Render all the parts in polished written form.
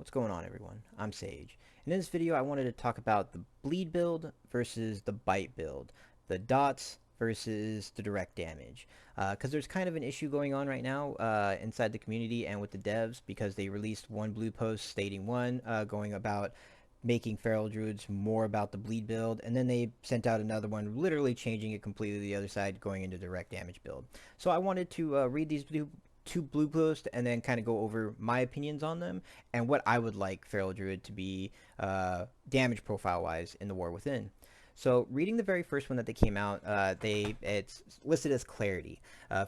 What's going on, everyone? I'm Sage. In this video I wanted to talk about the bleed build versus the bite build, the dots versus the direct damage, because there's kind of an issue going on right now inside the community and with the devs, because they released one blue post stating going about making feral druids more about the bleed build, and then they sent out another one literally changing it completely to the other side, going into direct damage build. So I wanted to read these two blue posts and then kind of go over my opinions on them and what I would like feral druid to be damage profile wise in the War Within. So reading the very first one that they came out, it's listed as clarity.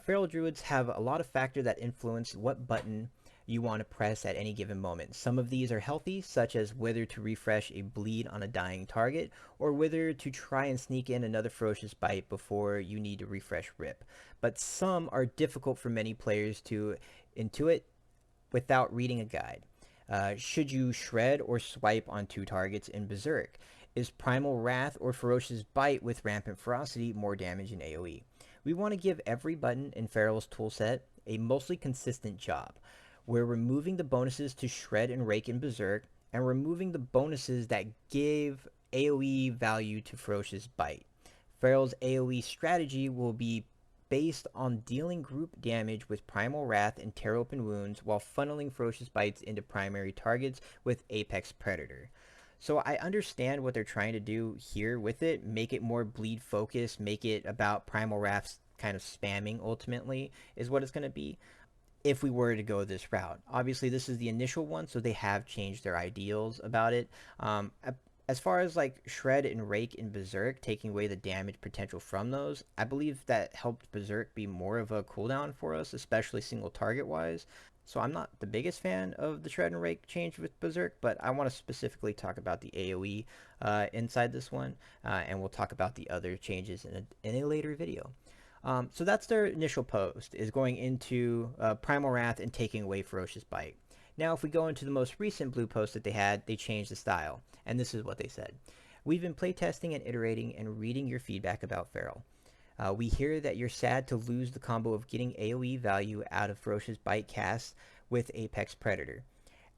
Feral druids have a lot of factors that influence what button you want to press at any given moment. Some of these are healthy, such as whether to refresh a bleed on a dying target, or whether to try and sneak in another ferocious bite before you need to refresh rip. But some are difficult for many players to intuit without reading a guide. Should you shred or swipe on two targets in Berserk? Is Primal Wrath or Ferocious Bite with Rampant Ferocity more damage in AoE? We want to give every button in Feral's toolset a mostly consistent job. We're removing the bonuses to Shred and Rake in Berserk, and removing the bonuses that give AoE value to Ferocious Bite. Feral's AoE strategy will be based on dealing group damage with Primal Wrath and Tear Open Wounds, while funneling Ferocious Bites into primary targets with Apex Predator. So I understand what they're trying to do here with it, make it more bleed focused, make it about Primal Wrath's kind of spamming ultimately is what it's going to be if we were to go this route. Obviously this is the initial one, so they have changed their ideals about it. As far as like Shred and Rake in Berserk, taking away the damage potential from those, I believe that helped Berserk be more of a cooldown for us, especially single target wise. So I'm not the biggest fan of the Shred and Rake change with Berserk, but I want to specifically talk about the AoE inside this one, and we'll talk about the other changes in a later video. So that's their initial post, is going into Primal Wrath and taking away Ferocious Bite. Now if we go into the most recent blue post that they had, they changed the style, and this is what they said. We've been playtesting and iterating and reading your feedback about Feral. We hear that you're sad to lose the combo of getting AoE value out of Ferocious Bite cast with Apex Predator,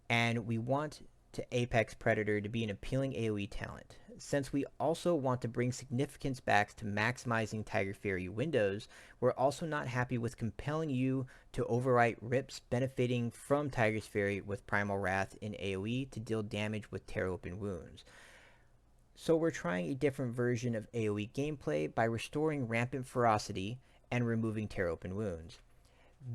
and we want to Apex Predator to be an appealing AoE talent. Since we also want to bring significance back to maximizing Tiger Fury windows, we're also not happy with compelling you to overwrite rips benefiting from Tiger's Fury with Primal Wrath in AoE to deal damage with Tear Open Wounds. So we're trying a different version of AoE gameplay by restoring Rampant Ferocity and removing Tear Open Wounds.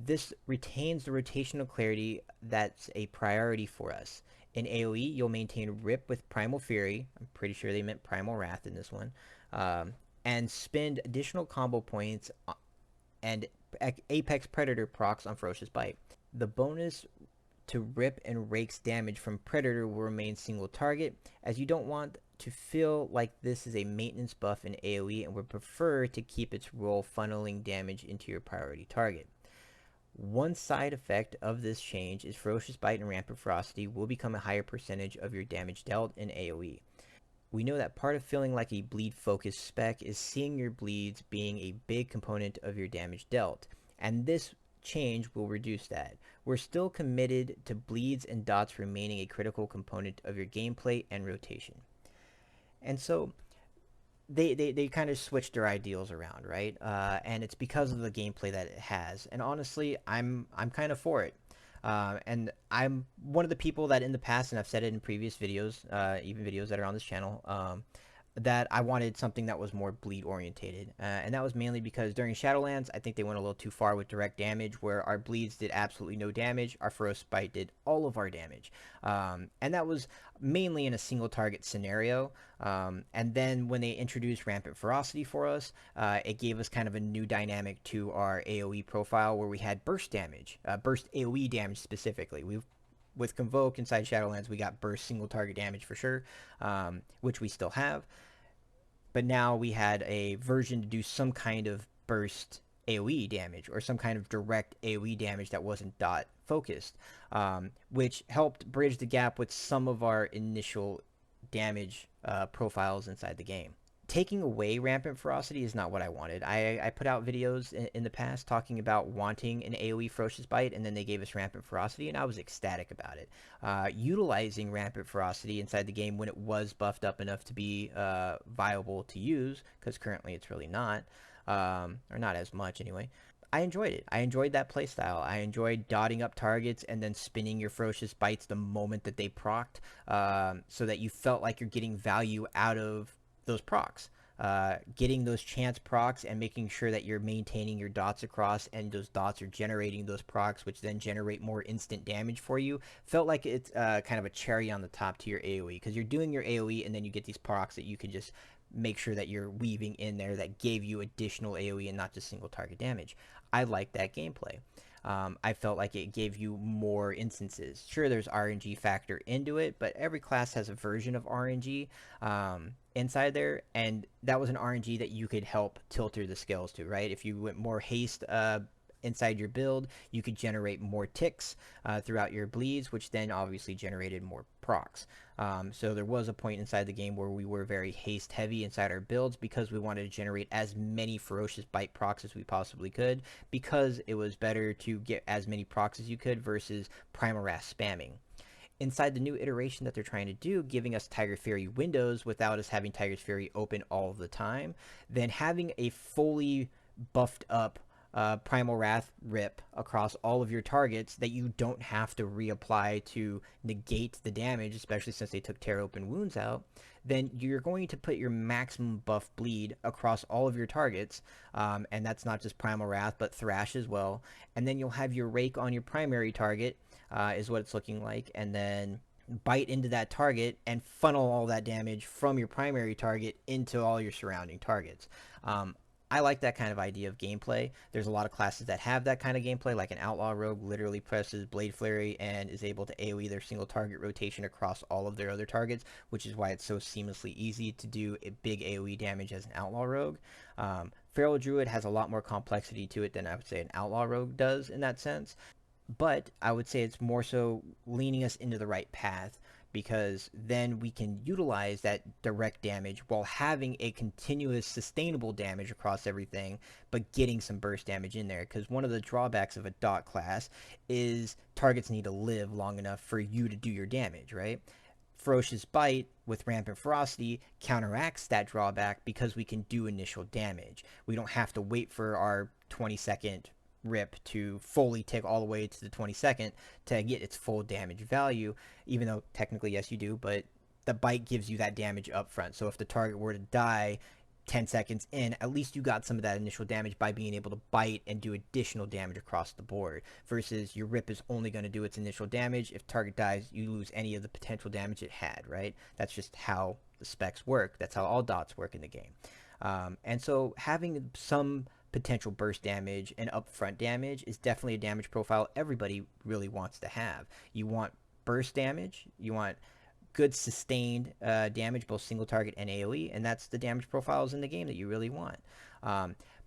This retains the rotational clarity that's a priority for us. In AoE, you'll maintain Rip with Primal Fury, I'm pretty sure they meant Primal Wrath in this one, and spend additional combo points and Apex Predator procs on Ferocious Bite. The bonus to Rip and Rake's damage from Predator will remain single target, as you don't want to feel like this is a maintenance buff in AoE and would prefer to keep its role funneling damage into your priority target. One side effect of this change is Ferocious Bite and Rampant Ferocity will become a higher percentage of your damage dealt in AoE. We know that part of feeling like a bleed focused spec is seeing your bleeds being a big component of your damage dealt, and this change will reduce that. We're still committed to bleeds and dots remaining a critical component of your gameplay and rotation. And so they kind of switched their ideals around, right? And it's because of the gameplay that it has. And honestly, I'm kind of for it. And I'm one of the people that in the past, and I've said it in previous videos, even videos that are on this channel, that I wanted something that was more bleed orientated, and that was mainly because during Shadowlands I think they went a little too far with direct damage, where our bleeds did absolutely no damage, our Ferocious Bite did all of our damage, and that was mainly in a single target scenario. And then when they introduced Rampant Ferocity for us, it gave us kind of a new dynamic to our AoE profile, where we had burst damage, burst AoE damage specifically. With Convoke inside Shadowlands, we got burst single target damage for sure, which we still have. But now we had a version to do some kind of burst AoE damage, or some kind of direct AoE damage that wasn't dot focused, which helped bridge the gap with some of our initial damage profiles inside the game. taking away rampant ferocity is not what I wanted. I put out videos in the past talking about wanting an AoE ferocious bite, and then they gave us rampant ferocity, and I was ecstatic about it. Utilizing rampant ferocity inside the game when it was buffed up enough to be viable to use, because currently it's really not, or not as much anyway. I enjoyed it. I enjoyed that playstyle. I enjoyed dotting up targets and then spinning your ferocious bites the moment that they procced, so that you felt like you're getting value out of those procs. Getting those chance procs and making sure that you're maintaining your dots across, and those dots are generating those procs, which then generate more instant damage for you, felt like it's kind of a cherry on the top to your AoE, because you're doing your AoE and then you get these procs that you can just make sure that you're weaving in there that gave you additional AoE and not just single target damage. I like that gameplay. I felt like it gave you more instances. Sure, there's RNG factor into it, but every class has a version of RNG inside there, and that was an RNG that you could help tilter the skills to, right? If you went more haste inside your build, you could generate more ticks throughout your bleeds, which then obviously generated more procs. So there was a point inside the game where we were very haste heavy inside our builds because we wanted to generate as many ferocious bite procs as we possibly could, because it was better to get as many procs as you could versus primal wrath spamming. Inside the new iteration that they're trying to do, giving us Tiger Fury windows without us having Tiger's Fury open all of the time, then having a fully buffed up Primal Wrath rip across all of your targets that you don't have to reapply to negate the damage, especially since they took Tear Open Wounds out, then you're going to put your maximum buff bleed across all of your targets, and that's not just Primal Wrath, but Thrash as well. And then you'll have your Rake on your primary target, is what it's looking like, and then bite into that target and funnel all that damage from your primary target into all your surrounding targets. I like that kind of idea of gameplay. There's a lot of classes that have that kind of gameplay, like an Outlaw Rogue literally presses Blade Flurry and is able to AoE their single target rotation across all of their other targets, which is why it's so seamlessly easy to do a big AoE damage as an Outlaw Rogue. Feral Druid has a lot more complexity to it than I would say an Outlaw Rogue does in that sense, but I would say it's more so leaning us into the right path, because then we can utilize that direct damage while having a continuous sustainable damage across everything, but getting some burst damage in there. Because one of the drawbacks of a dot class is targets need to live long enough for you to do your damage, right? Ferocious Bite with Rampant Ferocity counteracts that drawback because we can do initial damage. We don't have to wait for our 20-second rip to fully tick all the way to the 22nd to get its full damage value, even though technically yes you do, but the bite gives you that damage up front. So if the target were to die 10 seconds in, at least you got some of that initial damage by being able to bite and do additional damage across the board, versus your rip is only going to do its initial damage. If target dies, you lose any of the potential damage it had, right? That's just how the specs work. That's how all dots work in the game. And so having some potential burst damage and upfront damage is definitely a damage profile everybody really wants to have. You want burst damage, you want good sustained damage, both single target and AoE, and that's the damage profiles in the game that you really want.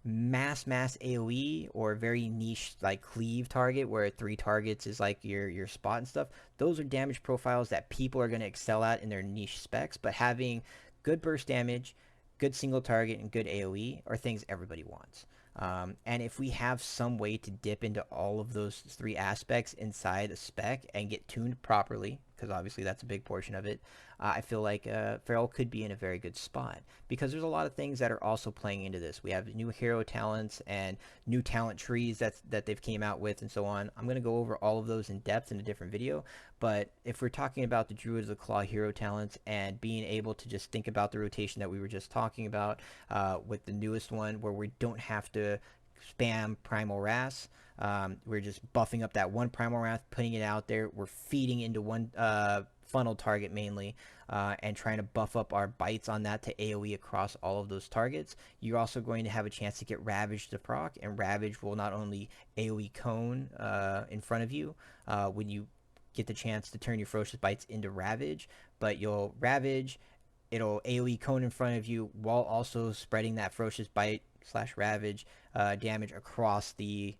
Mass AoE or very niche like cleave target where 3 targets is like your spot and stuff, those are damage profiles that people are going to excel at in their niche specs, but having good burst damage, good single target, and good AoE are things everybody wants. And if we have some way to dip into all of those 3 aspects inside a spec and get tuned properly, because obviously that's a big portion of it, I feel like Feral could be in a very good spot, because there's a lot of things that are also playing into this. We have new hero talents and new talent trees that they've came out with and so on. I'm going to go over all of those in depth in a different video, but if we're talking about the Druid of the Claw hero talents and being able to just think about the rotation that we were just talking about with the newest one, where we don't have to spam Primal Wrath, we're just buffing up that one Primal Wrath, putting it out there, we're feeding into one funnel target mainly, and trying to buff up our bites on that to AoE across all of those targets. You're also going to have a chance to get Ravage to proc, and Ravage will not only AoE cone in front of you when you get the chance to turn your Ferocious Bites into Ravage, but you'll Ravage, it'll AoE cone in front of you while also spreading that Ferocious Bite / Ravage damage across the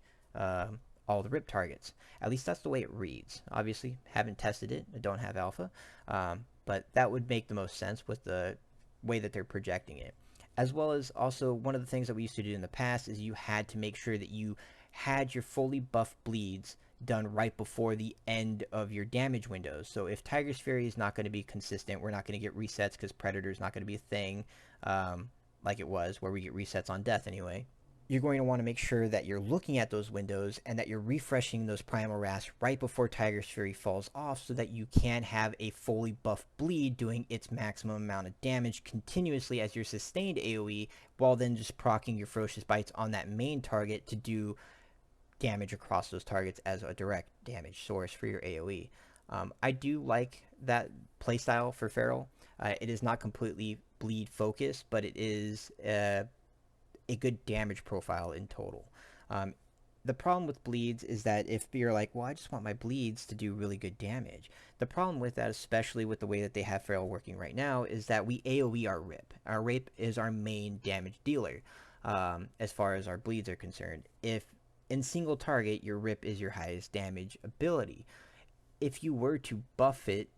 all the rip targets. At least that's the way it reads. Obviously, haven't tested it. I don't have alpha, but that would make the most sense with the way that they're projecting it. As well as also one of the things that we used to do in the past is you had to make sure that you had your fully buffed bleeds done right before the end of your damage windows. So if Tiger's Fury is not going to be consistent, we're not going to get resets because Predator is not going to be a thing like it was, where we get resets on death anyway. You're going to want to make sure that you're looking at those windows and that you're refreshing those primal wraths right before Tiger's Fury falls off so that you can have a fully buffed bleed doing its maximum amount of damage continuously as your sustained AoE, while then just proccing your ferocious bites on that main target to do damage across those targets as a direct damage source for your AoE. I do like that playstyle for Feral. It is not completely bleed focused, but it is a good damage profile in total. Um, the problem with bleeds is that if you're like, well, I just want my bleeds to do really good damage. The problem with that, especially with the way that they have Feral working right now, is that we AoE our RIP. Our RIP is our main damage dealer as far as our bleeds are concerned. If in single target, your RIP is your highest damage ability. If you were to buff it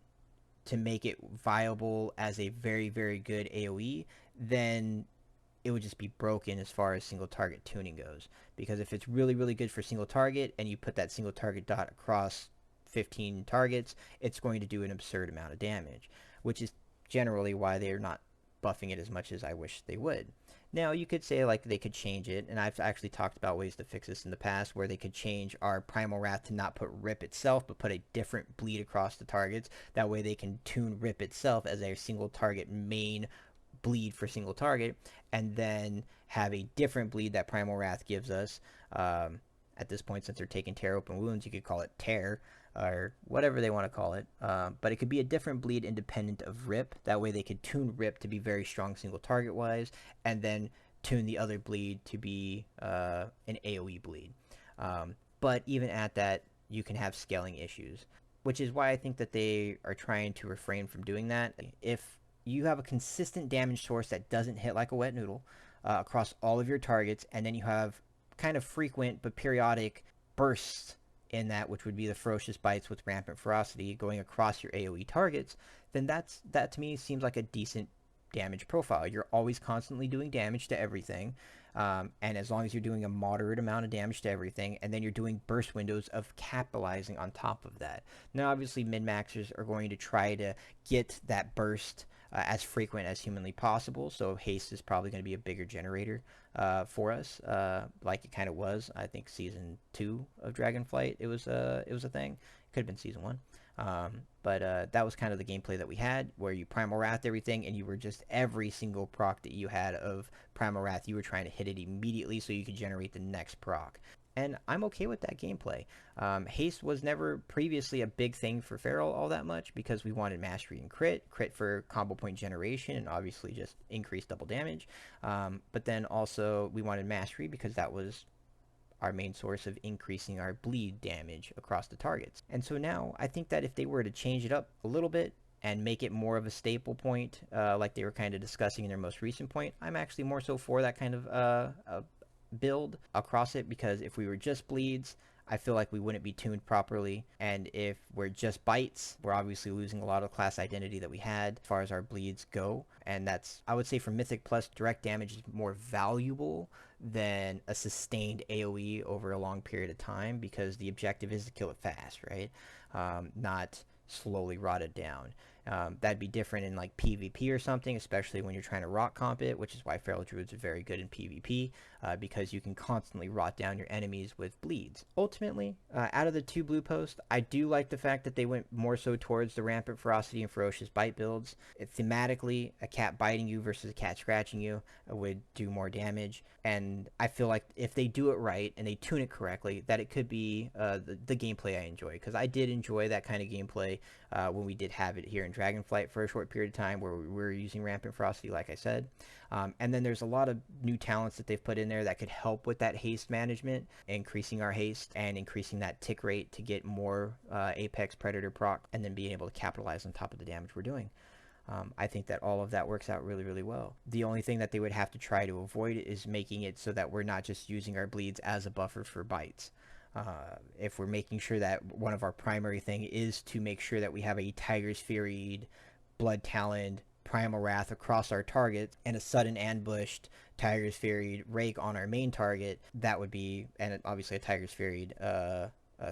to make it viable as a very, very good AoE, then it would just be broken as far as single target tuning goes. Because if it's really, really good for single target and you put that single target dot across 15 targets, it's going to do an absurd amount of damage, which is generally why they're not buffing it as much as I wish they would. Now, you could say like they could change it, and I've actually talked about ways to fix this in the past, where they could change our Primal Wrath to not put RIP itself, but put a different bleed across the targets. That way they can tune RIP itself as a single target main bleed for single target, and then have a different bleed that Primal Wrath gives us. At this point, since they're taking Tear Open Wounds, you could call it Tear, or whatever they want to call it. But it could be a different bleed independent of RIP. That way they could tune RIP to be very strong single target wise, and then tune the other bleed to be an AoE bleed. But even at that, you can have scaling issues, which is why I think that they are trying to refrain from doing that. If you have a consistent damage source that doesn't hit like a wet noodle across all of your targets, and then you have kind of frequent but periodic bursts in that, which would be the ferocious bites with rampant ferocity going across your AoE targets, then that to me seems like a decent damage profile. You're always constantly doing damage to everything, and as long as you're doing a moderate amount of damage to everything, and then you're doing burst windows of capitalizing on top of that. Now, obviously, min-maxers are going to try to get that burst as frequent as humanly possible, so haste is probably going to be a bigger generator for us, like it kind of was. I think season 2 of Dragonflight, it was a thing. Could have been season 1. But that was kind of the gameplay that we had, where you Primal Wrath everything, and you were just every single proc that you had of Primal Wrath, you were trying to hit it immediately so you could generate the next proc. And I'm okay with that gameplay. Haste was never previously a big thing for Feral all that much, because we wanted Mastery and Crit for combo point generation, and obviously just increased double damage. But then also we wanted Mastery because that was our main source of increasing our bleed damage across the targets. And so now I think that if they were to change it up a little bit and make it more of a staple point, like they were kind of discussing in their most recent point, I'm actually more so for that kind of build across it, because if we were just bleeds, I feel like we wouldn't be tuned properly, and if we're just bites, we're obviously losing a lot of class identity that we had as far as our bleeds go. And that's, I would say, for Mythic Plus, direct damage is more valuable than a sustained AoE over a long period of time, because the objective is to kill it fast, right? Not slowly rot it down. That'd be different in like PvP or something, especially when you're trying to rot comp it, which is why Feral Druids are very good in PvP, because you can constantly rot down your enemies with bleeds. Ultimately, out of the 2 blue posts, I do like the fact that they went more so towards the rampant ferocity and ferocious bite builds. Thematically, a cat biting you versus a cat scratching you would do more damage, and I feel like if they do it right and they tune it correctly, that it could be the gameplay I enjoy, because I did enjoy that kind of gameplay when we did have it here in Dragonflight for a short period of time, where we were using rampant ferocity, like I said. And then there's a lot of new talents that they've put in there that could help with that haste management, increasing our haste and increasing that tick rate to get more Apex Predator proc, and then being able to capitalize on top of the damage we're doing. I think that all of that works out really, really well. The only thing that they would have to try to avoid is making it so that we're not just using our bleeds as a buffer for bites. If we're making sure that one of our primary thing is to make sure that we have a Tiger's Fury, Blood Talon, Primal Wrath across our target and a sudden ambushed Tiger's Fury rake on our main target, that would be, and obviously a Tiger's Fury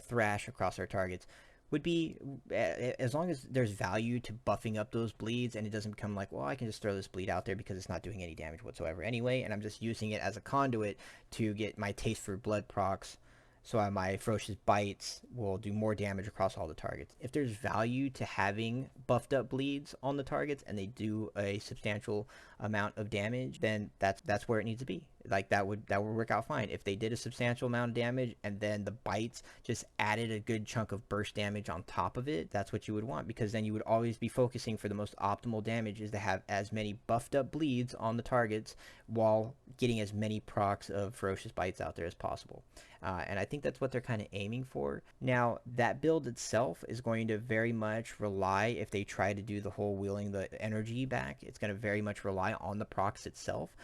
Thrash across our targets, would be, as long as there's value to buffing up those bleeds and it doesn't become like, well, I can just throw this bleed out there because it's not doing any damage whatsoever anyway, and I'm just using it as a conduit to get my Taste for Blood procs, so my Ferocious Bites will do more damage across all the targets. If there's value to having buffed up bleeds on the targets and they do a substantial amount of damage, then that's where it needs to be. Like that would work out fine. If they did a substantial amount of damage and then the bites just added a good chunk of burst damage on top of it, that's what you would want, because then you would always be focusing for the most optimal damage is to have as many buffed up bleeds on the targets while getting as many procs of Ferocious Bites out there as possible. And I think that's what they're kind of aiming for. Now, that build itself is going to very much rely, if they try to do the whole wheeling the energy back, it's going to very much rely on the procs itself.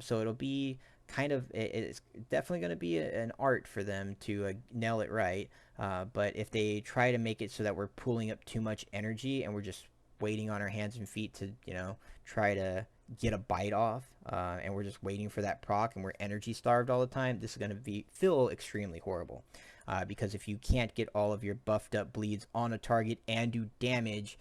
So it'll be kind of, it's definitely going to be an art for them to nail it right. But if they try to make it so that we're pulling up too much energy and we're just waiting on our hands and feet to, try to get a bite off, and we're just waiting for that proc and we're energy starved all the time, this is going to feel extremely horrible. Because if you can't get all of your buffed up bleeds on a target and do damage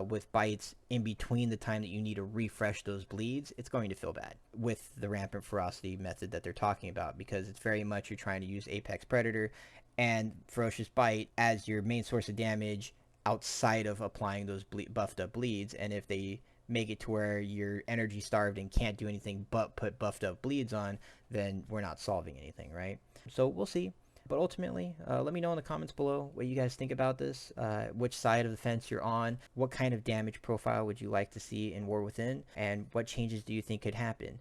with bites in between the time that you need to refresh those bleeds, it's going to feel bad with the Rampant Ferocity method that they're talking about, because it's very much you're trying to use Apex Predator and Ferocious Bite as your main source of damage outside of applying those buffed up bleeds. And if they make it to where you're energy starved and can't do anything but put buffed up bleeds on, then we're not solving anything, right? So we'll see. But ultimately, let me know in the comments below what you guys think about this, which side of the fence you're on, what kind of damage profile would you like to see in War Within, and what changes do you think could happen?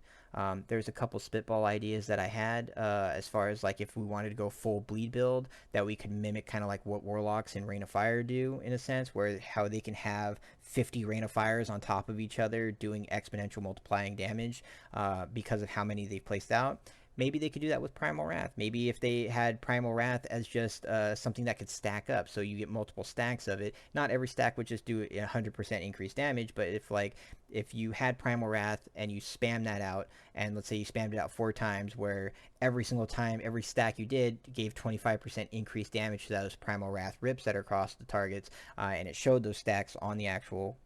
There's a couple spitball ideas that I had as far as like if we wanted to go full bleed build, that we could mimic kind of like what Warlocks in Rain of Fire do, in a sense, where how they can have 50 Rain of Fires on top of each other doing exponential multiplying damage because of how many they've placed out. Maybe they could do that with Primal Wrath. Maybe if they had Primal Wrath as just something that could stack up, so you get multiple stacks of it. Not every stack would just do 100% increased damage, but if you had Primal Wrath and you spam that out, and let's say you spammed it out 4 times, where every single time, every stack you did gave 25% increased damage to those Primal Wrath rips that are across the targets, and it showed those stacks on the actual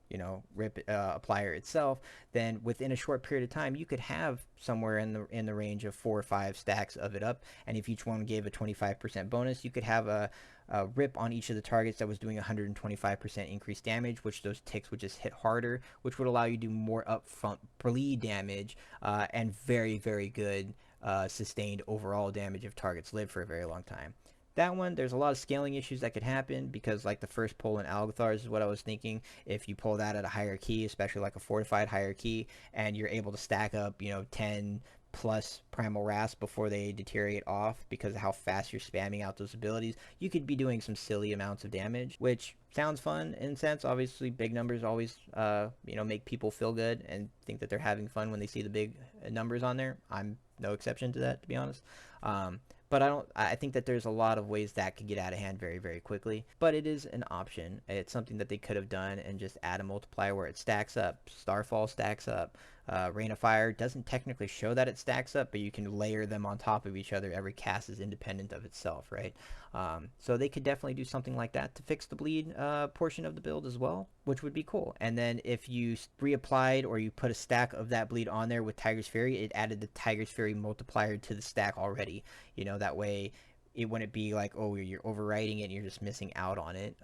rip applier itself, then within a short period of time you could have somewhere in the range of 4 or 5 stacks of it up, and if each one gave a 25% bonus, you could have a rip on each of the targets that was doing 125% increased damage, which those ticks would just hit harder, which would allow you to do more upfront bleed damage, and very, very good sustained overall damage if targets live for a very long time. That one, there's a lot of scaling issues that could happen, because like the first pull in Algathars is what I was thinking. If you pull that at a higher key, especially like a fortified higher key, and you're able to stack up 10 plus Primal Wraths before they deteriorate off because of how fast you're spamming out those abilities, you could be doing some silly amounts of damage, which sounds fun in a sense. Obviously big numbers always make people feel good and think that they're having fun when they see the big numbers on there. I'm no exception to that, to be honest. But I think that there's a lot of ways that could get out of hand very, very quickly. But it is an option. It's something that they could have done and just add a multiplier where it stacks up. Starfall stacks up. Rain of Fire doesn't technically show that it stacks up, but you can layer them on top of each other. Every cast is independent of itself, right? So they could definitely do something like that to fix the bleed portion of the build as well, which would be cool. And then if you reapplied or you put a stack of that bleed on there with Tiger's Fury, it added the Tiger's Fury multiplier to the stack already. That way it wouldn't be like, oh, you're overwriting it and you're just missing out on it.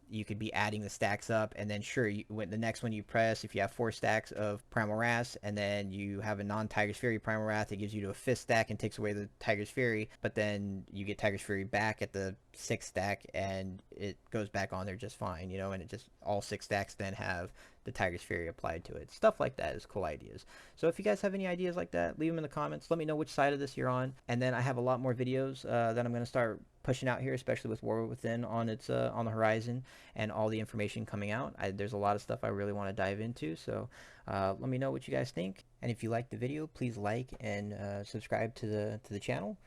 You could be adding the stacks up, and then sure, when the next one you press, if you have 4 stacks of Primal Wrath and then you have a non-Tiger's Fury Primal Wrath, it gives you to a 5th stack and takes away the Tiger's Fury, but then you get Tiger's Fury back at the 6th stack and it goes back on there just fine, and it just, all 6 stacks then have the Tiger's Fury applied to it. Stuff like that is cool ideas. So if you guys have any ideas like that, leave them in the comments. Let me know which side of this you're on. And then I have a lot more videos that I'm going to start pushing out here, especially with War Within on the horizon and all the information coming out. There's a lot of stuff I really want to dive into. So let me know what you guys think. And if you liked the video, please like and subscribe to the channel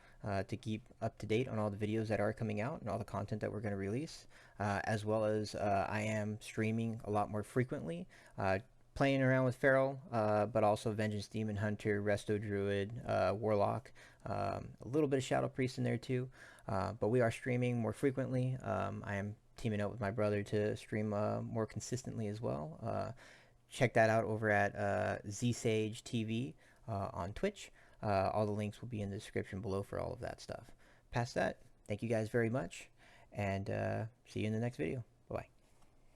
to keep up to date on all the videos that are coming out and all the content that we're going to release. As well as I am streaming a lot more frequently, playing around with Feral, but also Vengeance Demon Hunter, Resto Druid, Warlock, a little bit of Shadow Priest in there too. But we are streaming more frequently. I am teaming up with my brother to stream more consistently as well. Check that out over at ZSage TV on Twitch. All the links will be in the description below for all of that stuff. Past that, thank you guys very much, and see you in the next video.